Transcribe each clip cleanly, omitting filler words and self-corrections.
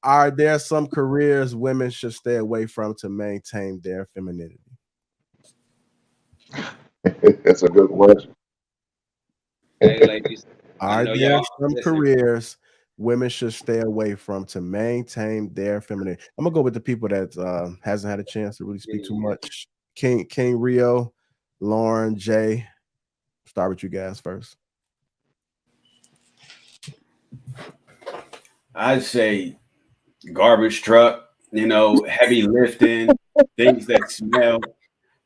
Are there some careers women should stay away from to maintain their femininity? That's a good question. Hey, ladies, I Are know there y'all some listen. careers women should stay away from to maintain their femininity? I'm gonna go with the people that hasn't had a chance to really Yeah, speak too yeah, much. King Rio, Lauren, Jay. Start with you guys first. I'd say garbage truck, heavy lifting, things that smell.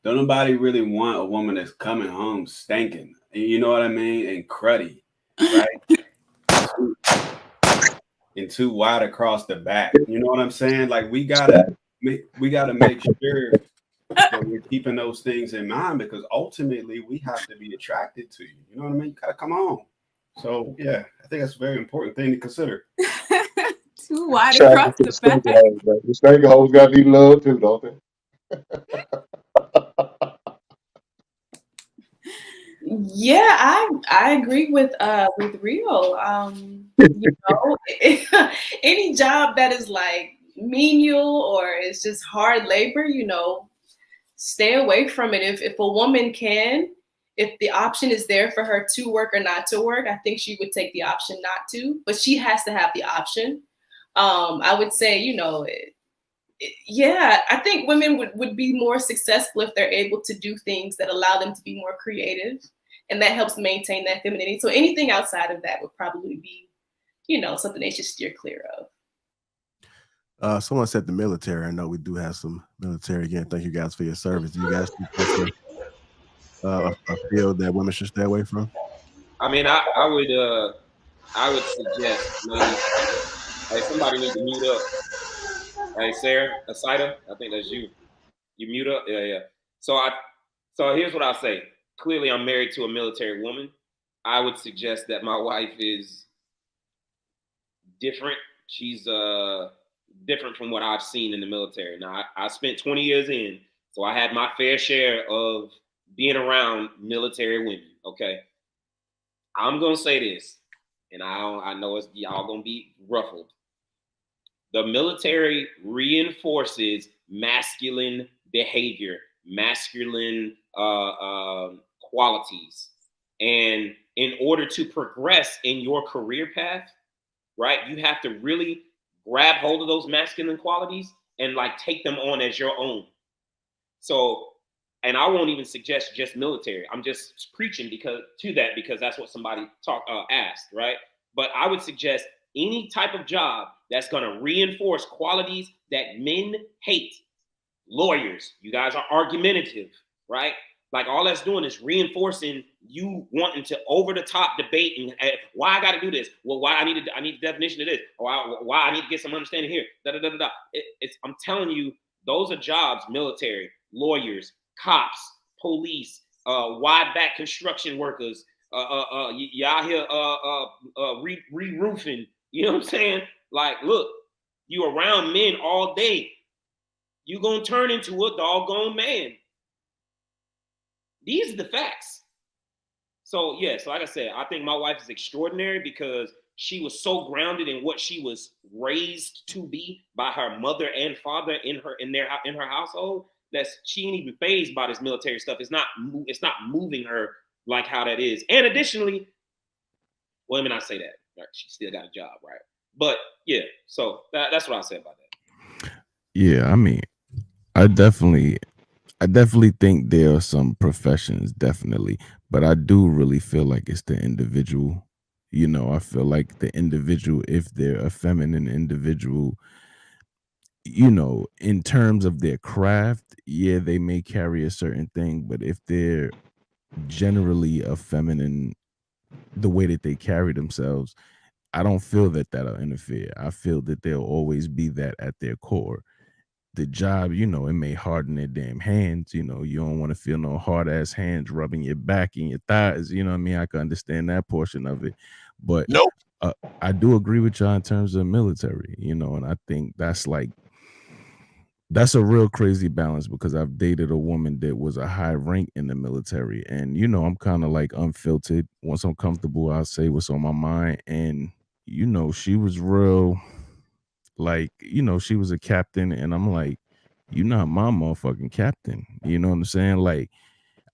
Don't nobody really want a woman that's coming home stinking. You know what I mean? And cruddy, right? And too wide across the back. You know what I'm saying? Like we gotta make sure that we're keeping those things in mind because ultimately we have to be attracted to you. You know what I mean? You gotta come on. So yeah, I think that's a very important thing to consider. Too wide Attracted across to the the snake back. holes, man. The snake holes got to be loved too, don't they? Yeah, I agree with Rio. You know, any job that is like menial or it's just hard labor, stay away from it. If a woman can, if the option is there for her to work or not to work, I think she would take the option not to, but she has to have the option. I would say, yeah, I think women would be more successful if they're able to do things that allow them to be more creative. And that helps maintain that femininity. So anything outside of that would probably be, something they should steer clear of. Someone said the military. I know we do have some military again. Thank you guys for your service. Do you guys think that's a field that women should stay away from? I mean, I would suggest, ladies. Hey, somebody need to mute up. Hey, Sarah, Asida, I think that's you. You mute up. Yeah, yeah. So so here's what I'll say. Clearly, I'm married to a military woman. I would suggest that my wife is different. She's different from what I've seen in the military. Now, I spent 20 years in, so I had my fair share of being around military women. Okay, I'm gonna say this, and I know it's y'all gonna be ruffled. The military reinforces masculine behavior, masculine qualities, and in order to progress in your career path, right, you have to really grab hold of those masculine qualities and like take them on as your own. So, and I won't even suggest just military. I'm just preaching because that's what somebody asked, right? But I would suggest any type of job that's going to reinforce qualities that men hate. Lawyers, you guys are argumentative, right? Like all that's doing is reinforcing you wanting to over the top debate and why I got to do this. Well, why I need the definition of this, or why I need to get some understanding here. Da da da da. I'm telling you, those are jobs: military, lawyers, cops, police, wide back construction workers. Y'all here re-roofing. You know what I'm saying? Like, look, you around men all day, you gonna turn into a doggone man. These are the facts. So yes, like I said, I think my wife is extraordinary because she was so grounded in what she was raised to be by her mother and father in her household that she ain't even phased by this military stuff. It's not moving her like how that is. And additionally, well, let me not say that. Right, she still got a job, right? But yeah, so that's what I say about that. Yeah, I mean, I definitely I definitely think there are some professions, definitely, but I do really feel like it's the individual. I feel like the individual, if they're a feminine individual, in terms of their craft, yeah, they may carry a certain thing, but if they're generally a feminine, the way that they carry themselves, I don't feel that that'll interfere. I feel that they'll always be that at their core. The job, it may harden their damn hands. You don't want to feel no hard ass hands rubbing your back and your thighs. You know what I mean? I can understand that portion of it. But Nope. uh, I do agree with y'all in terms of military, and I think that's a real crazy balance because I've dated a woman that was a high rank in the military. And, I'm kind of like unfiltered. Once I'm comfortable, I'll say what's on my mind. And, she was real Like, she was a captain, and I'm like, you're not my motherfucking captain. You know what I'm saying? Like,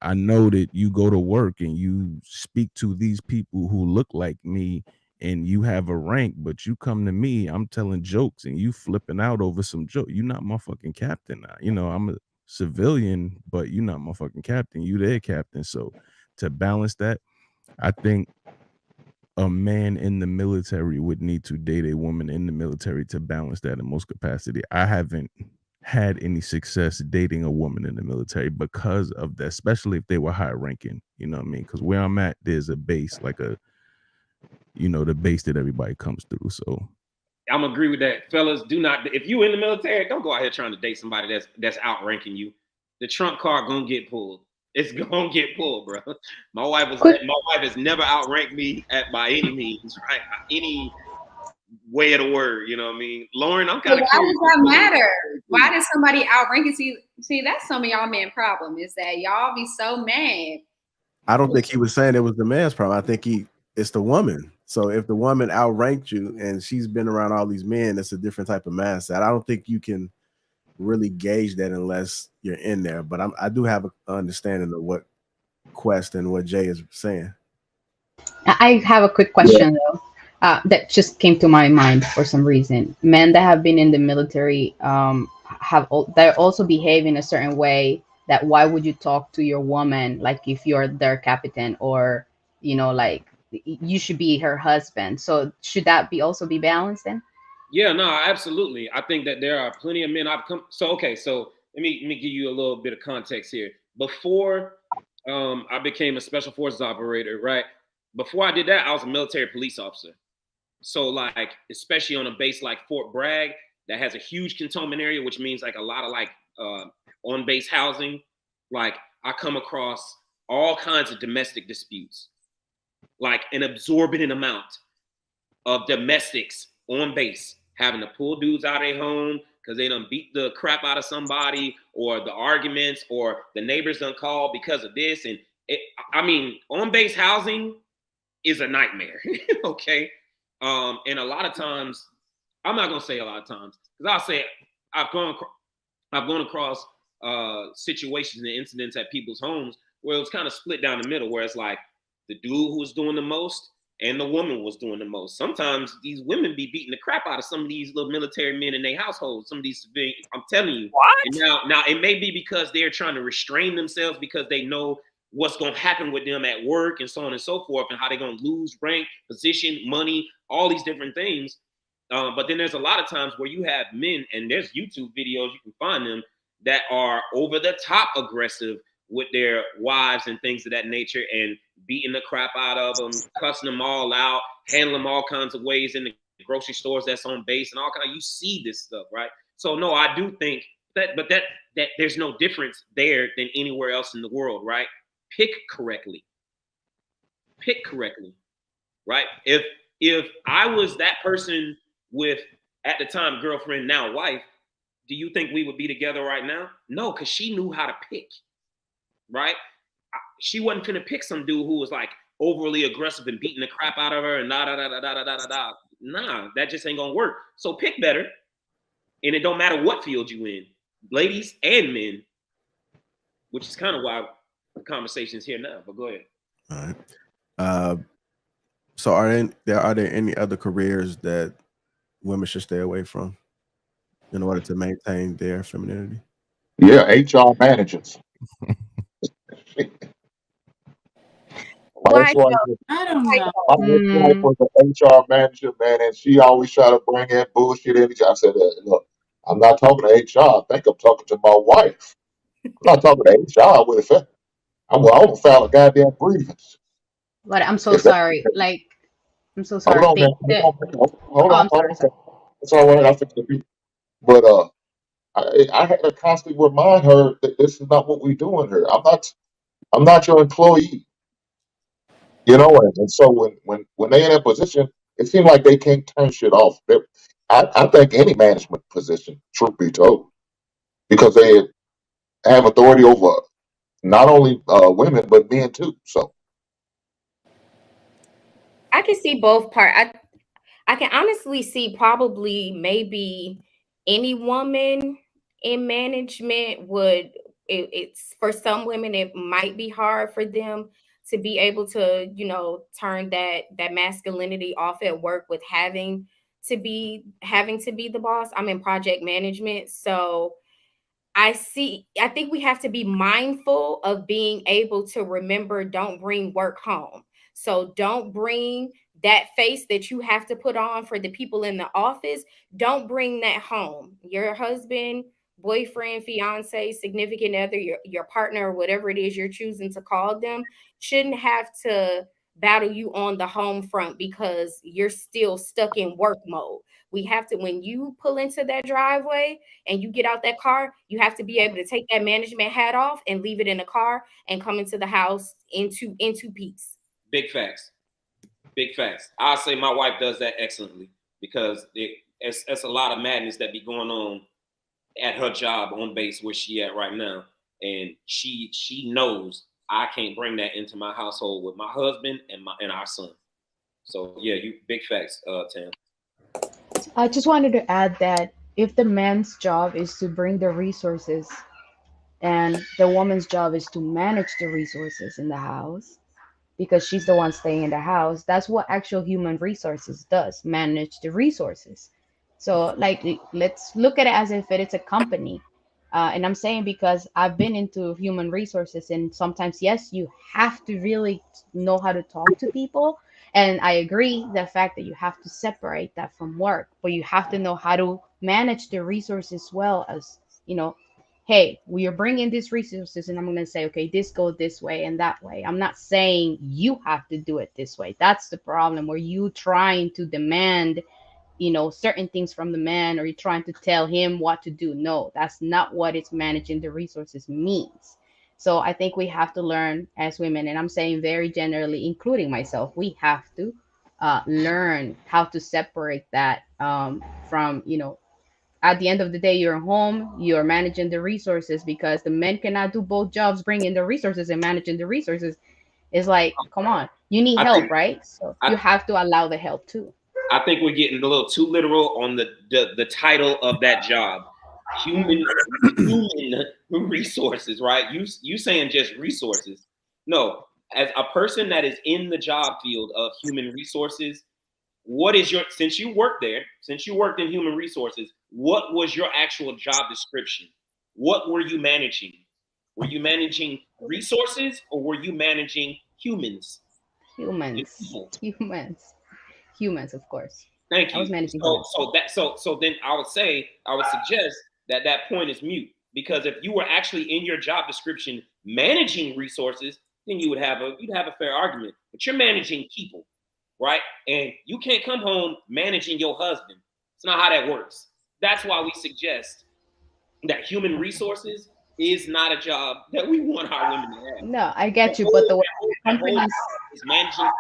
I know that you go to work and you speak to these people who look like me and you have a rank, but you come to me, I'm telling jokes and you flipping out over some joke. You're not my fucking captain now. I'm a civilian, but you're not my fucking captain. You their captain. So to balance that, I think a man in the military would need to date a woman in the military to balance that in most capacity. I haven't had any success dating a woman in the military because of that, especially if they were high ranking. You know what I mean? Because where I'm at, there's a base, like the base that everybody comes through. So I'm agree with that, fellas. Do not, if you in the military, don't go out here trying to date somebody that's outranking you. The trump card gonna get pulled. It's gonna get pulled, bro. My wife has never outranked me by any means, right? Any way of the word, you know what I mean? Lauren, I'm kind of Why curious. does that matter? Why does somebody outrank you? See, that's some of y'all men problem is that y'all be so mad. I don't think he was saying it was the man's problem. I think it's the woman. So if the woman outranked you and she's been around all these men, it's a different type of mindset. I don't think you can really gauge that unless you're in there. But I do have an understanding of what Quest and what Jay is saying. I have a quick question though. That just came to my mind for some reason. Men that have been in the military they're also behave in a certain way that why would you talk to your woman like if you're their captain or like you should be her husband. So should that also be balanced then? Yeah, no, absolutely. I think that there are plenty of men I've come. So okay, so let me give you a little bit of context here. Before I became a special forces operator, right? Before I did that, I was a military police officer. So like, especially on a base like Fort Bragg that has a huge cantonment area, which means like a lot of like on base housing. Like I come across all kinds of domestic disputes, like an absorbent amount of domestics on base having to pull dudes out of their home because they done beat the crap out of somebody, or the arguments, or the neighbors done called because of this. And on base housing is a nightmare. Okay. And a lot of times, I'm not gonna say a lot of times, because I'll say I've gone across situations and incidents at people's homes where it was kind of split down the middle, where it's like the dude who was doing the most and the woman was doing the most. Sometimes these women be beating the crap out of some of these little military men in their households. Some of these civilians, I'm telling you. What? And now it may be because they're trying to restrain themselves because they know what's going to happen with them at work and so on and so forth, and how they're going to lose rank, position, money, all these different things. But then there's a lot of times where you have men, and there's YouTube videos, you can find them, that are over the top aggressive with their wives and things of that nature, and beating the crap out of them, cussing them all out, handling them all kinds of ways in the grocery stores that's on base and all kinds. You see this stuff, right? So no, I do think that there's no difference there than anywhere else in the world, right? Pick correctly, right? If I was that person with, at the time, girlfriend, now wife, do you think we would be together right now? No, because she knew how to pick, right? She wasn't finna pick some dude who was like overly aggressive and beating the crap out of her and da. Nah, that just ain't gonna work. So pick better, and it don't matter what field you in, ladies and men, which is kind of why the conversation is here now. But go ahead. All right. So are there any other careers that women should stay away from in order to maintain their femininity? Yeah, HR managers. Why? Wife I don't know. my ex-wife was an HR manager, man, and she always tried to bring in bullshit in. I said, look, I'm not talking to HR. I think I'm talking to my wife. I'm not talking to HR with it. I'm gonna file a goddamn grievance. But I'm so If that, sorry. Like, I'm so hold sorry. on, man. Hold Oh, on. I'm sorry. It's all right. I fix the beat. But I had to constantly remind her that this is not what we're doing here. I'm not your employee. You know, and so when they're in that position, it seems like they can't turn shit off. I think any management position, truth be told, because they have authority over not only women but men too. So I can see both parts. I can honestly see probably maybe any woman in management would it's for some women it might be hard for them to be able to, turn that masculinity off at work with having to be the boss. I'm in project management, so I think we have to be mindful of being able to remember, don't bring work home. So don't bring that face that you have to put on for the people in the office. Don't bring that home. Your husband, boyfriend, fiance, significant other, your partner, or whatever it is you're choosing to call them, shouldn't have to battle you on the home front because you're still stuck in work mode. We have to, when you pull into that driveway, and you get out that car, you have to be able to take that management hat off and leave it in the car and come into the house into peace. Big facts. Big facts. I'll say my wife does that excellently because it's a lot of madness that be going on at her job on base where she at right now. And she knows I can't bring that into my household with my husband and our son. So yeah, you big facts, Tam. I just wanted to add that if the man's job is to bring the resources and the woman's job is to manage the resources in the house, because she's the one staying in the house, that's what actual human resources does, manage the resources. So like let's look at it as if it is a company. And I'm saying because I've been into human resources, and sometimes yes, you have to really know how to talk to people. And I agree the fact that you have to separate that from work, but you have to know how to manage the resources well, as you know, hey, we are bringing these resources, and I'm going to say, okay, this go this way and that way. I'm not saying you have to do it this way. That's the problem, where you trying to demand, certain things from the man, or you're trying to tell him what to do. No, that's not what it's managing the resources means. So I think we have to learn as women, and I'm saying very generally, including myself, we have to learn how to separate that from, at the end of the day, you're home, you're managing the resources, because the men cannot do both jobs, bringing the resources and managing the resources. It's like, come on, you need I help, think right? So you I, have to allow the help too. I think we're getting a little too literal on the title of that job. Human resources, right? You saying just resources. No, as a person that is in the job field of human resources, what is your, since you worked in human resources, what was your actual job description? What were you managing? Were you managing resources or were you managing humans? Humans, humans, humans, of course. Thank I was you. managing So humans. so then I would suggest that point is mute, because if you were actually in your job description managing resources, then you'd have a fair argument. But you're managing people, right? And you can't come home managing your husband. It's not how that works. That's why we suggest that human resources is not a job that we want our women to have. No, I get you, but the way That whole companies, job is managing.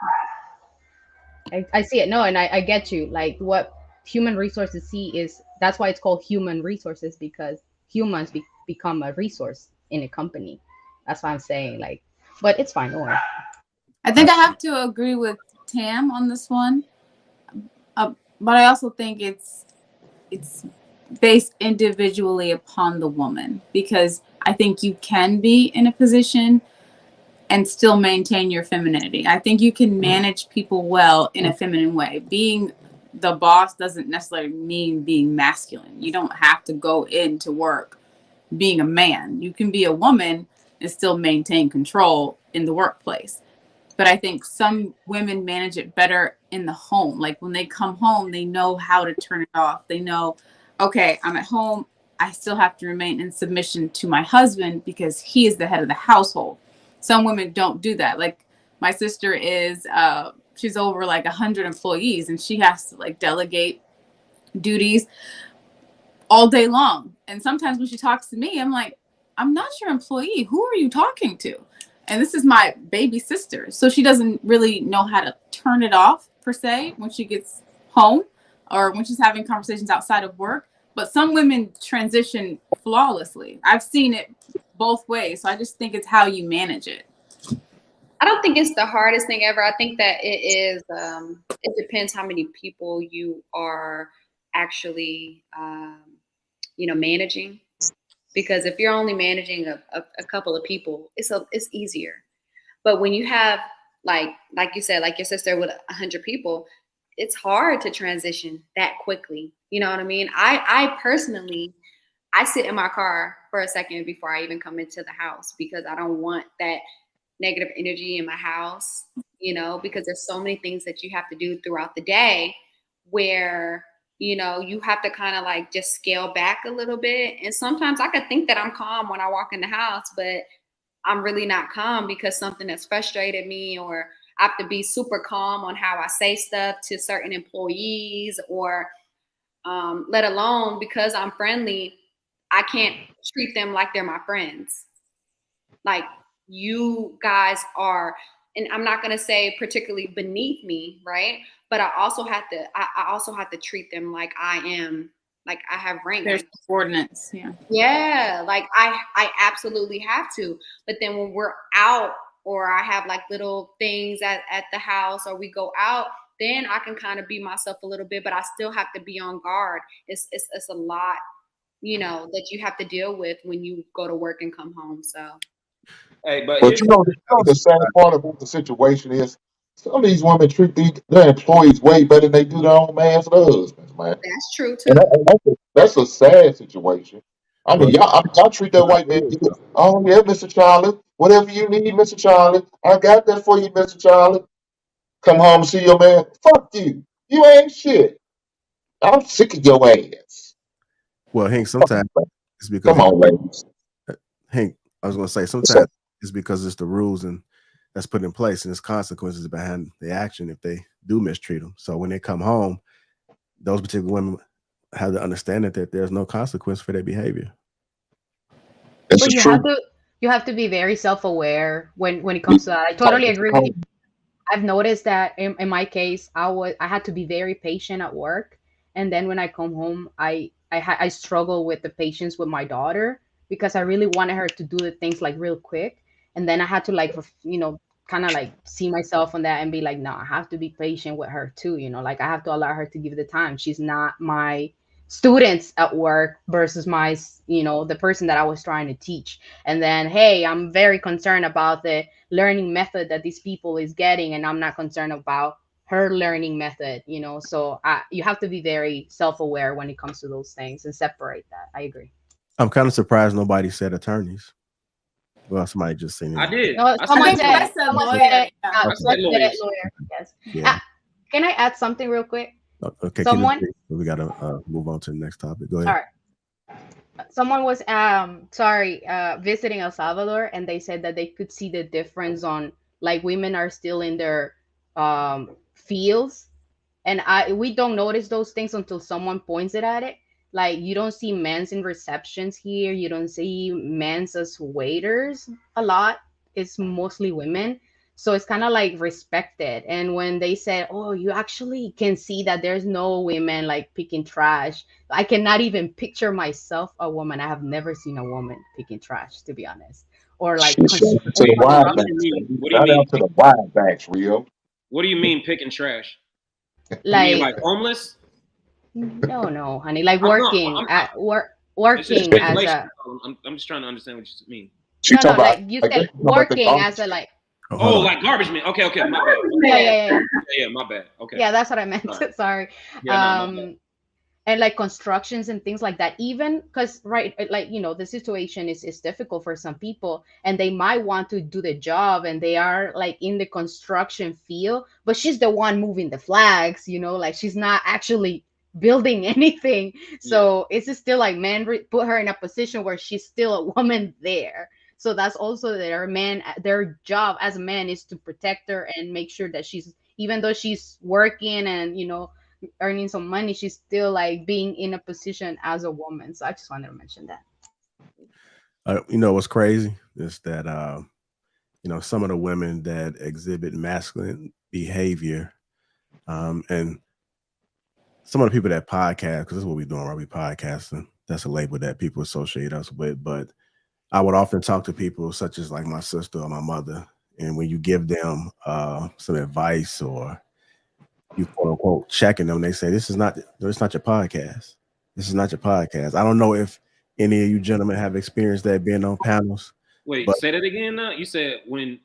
I see it. No, and I get you. Like what human resources see is, that's why it's called human resources, because humans become a resource in a company. That's why I'm saying, like, but it's fine. Don't worry. I think I have to agree with Tam on this one, but I also think it's based individually upon the woman, because I think you can be in a position and still maintain your femininity. I think you can manage people well in a feminine way. Being the boss doesn't necessarily mean being masculine. You don't have to go into work being a man. You can be a woman and still maintain control in the workplace. But I think some women manage it better in the home. Like when they come home, they know how to turn it off. They know, okay, I'm at home. I still have to remain in submission to my husband because he is the head of the household. Some women don't do that. Like my sister is, she's over like 100 employees, and she has to like delegate duties all day long. And sometimes when she talks to me, I'm like, I'm not your employee. Who are you talking to? And this is my baby sister. So she doesn't really know how to turn it off per se when she gets home or when she's having conversations outside of work. But some women transition flawlessly. I've seen it both ways. So I just think it's how you manage it. I don't think it's the hardest thing ever. I think that it is. It depends how many people you are actually, managing. Because if you're only managing a couple of people, it's easier. But when you have like you said, like your sister with 100 people, it's hard to transition that quickly. You know what I mean? I personally, I sit in my car for a second before I even come into the house because I don't want that negative energy in my house, because there's so many things that you have to do throughout the day where, you have to kind of like just scale back a little bit. And sometimes I could think that I'm calm when I walk in the house, but I'm really not calm because something has frustrated me, or I have to be super calm on how I say stuff to certain employees, or let alone because I'm friendly, I can't treat them like they're my friends. Like, you guys are, and I'm not going to say particularly beneath me, right? But I also have to treat them like I am, like I have rank. There's subordinates. Yeah. Yeah, like I absolutely have to. But then when we're out, or I have like little things at the house, or we go out, then I can kind of be myself a little bit, but I still have to be on guard. It's a lot, that you have to deal with when you go to work and come home. So Hey, but But the sad part about the situation is some of these women treat their employees way better than they do their own man's husbands, man. that's true And too. that's a sad situation. I mean, y'all treat that white man good. Oh yeah, Mr. Charlie, whatever you need, Mr. Charlie, I got that for you, Mr. Charlie. Come home and see your man. Fuck you. You ain't shit. I'm sick of your ass. Well, Hank, sometimes it's because Come on, ladies. Hank, I was going to say sometimes it's because it's the rules and that's put in place, and there's consequences behind the action if they do mistreat them. So when they come home, those particular women have to understand that there's no consequence for their behavior. But you have to be very self-aware when it comes to that. I totally agree with you. I've noticed that in my case, I had to be very patient at work, and then when I come home, I struggle with the patience with my daughter because I really wanted her to do the things like real quick, and then I had to kind of like see myself on that and be like, no, I have to be patient with her too. Like I have to allow her to give the time. She's not my students at work versus my, the person that I was trying to teach. And then, hey, I'm very concerned about the learning method that these people is getting, and I'm not concerned about her learning method, so you have to be very self-aware when it comes to those things and separate that. I agree. I'm kind of surprised nobody said attorneys. Well, somebody just saying I did. No, someone said lawyer. Yes. Yeah. Can I add something real quick? Okay. We got to move on to the next topic. Go ahead. All right. Someone was visiting El Salvador, and they said that they could see the difference on like women are still in their fields, and we don't notice those things until someone points it at it. Like you don't see men's in receptions here, you don't see men's as waiters a lot. It's mostly women, so it's kind of like respected. And when they said, oh, you actually can see that there's no women like picking trash, I cannot even picture myself a woman. I have never seen a woman picking trash, to be honest, or like to the wide backs. To the wide backs, Rio. What do you mean picking trash? Like, you mean like homeless? No, honey. Like working working as a. I'm just trying to understand what you mean. No, like you said, working as a like. Oh, like garbage man. Okay, my bad. Yeah, my bad. Okay. Yeah, that's what I meant. Sorry. Yeah, no, and like constructions and things like that, even because like the situation is difficult for some people, and they might want to do the job, and they are like in the construction field, but she's the one moving the flags, like she's not actually building anything. So it's still like men put her in a position where she's still a woman there. So that's also their job as a man is to protect her and make sure that she's, even though she's working and earning some money, she's still like being in a position as a woman. So I just wanted to mention that. What's crazy is that some of the women that exhibit masculine behavior, and some of the people that podcast, because this is what we're doing, right? We podcasting. That's a label that people associate us with. But I would often talk to people such as like my sister or my mother, And when you give them some advice or you quote unquote checking them, they say it's not your podcast. This is not your podcast. I don't know if any of you gentlemen have experienced that being on panels. Wait, But say that again. You said when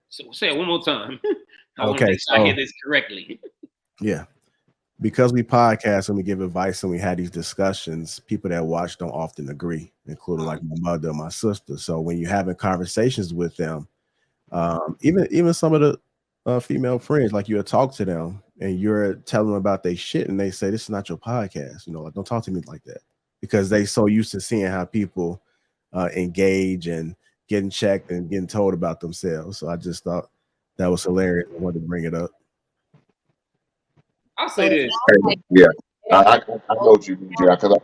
so say it one more time. I want to okay, make sure I hear so this correctly. yeah, because we podcast and we give advice and we had these discussions, people that watch don't often agree, including like my mother and my sister. So when you're having conversations with them, even some of the female friends, like you'll talk to them and you're telling them about their shit, and they say this is not your podcast. Like, don't talk to me like that, because they so used to seeing how people engage and getting checked and getting told about themselves. So I just thought that was hilarious. I wanted to bring it up. I'll say this. Yeah, I know what you mean, because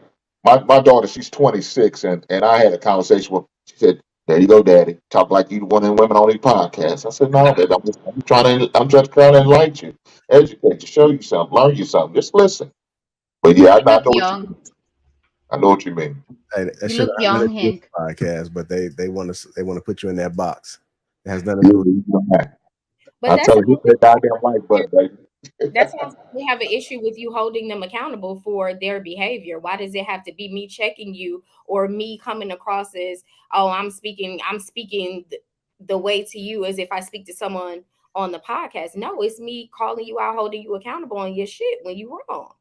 my daughter, she's 26, and I had a conversation with. She said, "There you go, Daddy. Talk like you one of the women on these podcasts." I said, "No, Dad, I'm just trying to enlighten you, educate you, show you something, learn you something. Just listen." But yeah, You look young. I know what you mean. Hey, that You should look have young, been a Hank. podcast, but they want to put you in that box. It has nothing to Yeah, do with you know that. But I that's tell her, hit that goddamn like button, baby. that's why we have an issue with you holding them accountable for their behavior. Why does it have to be me checking you or me coming across as, oh, I'm speaking the way to you as if I speak to someone on the podcast? No, it's me calling you out, holding you accountable on your shit when you wrong.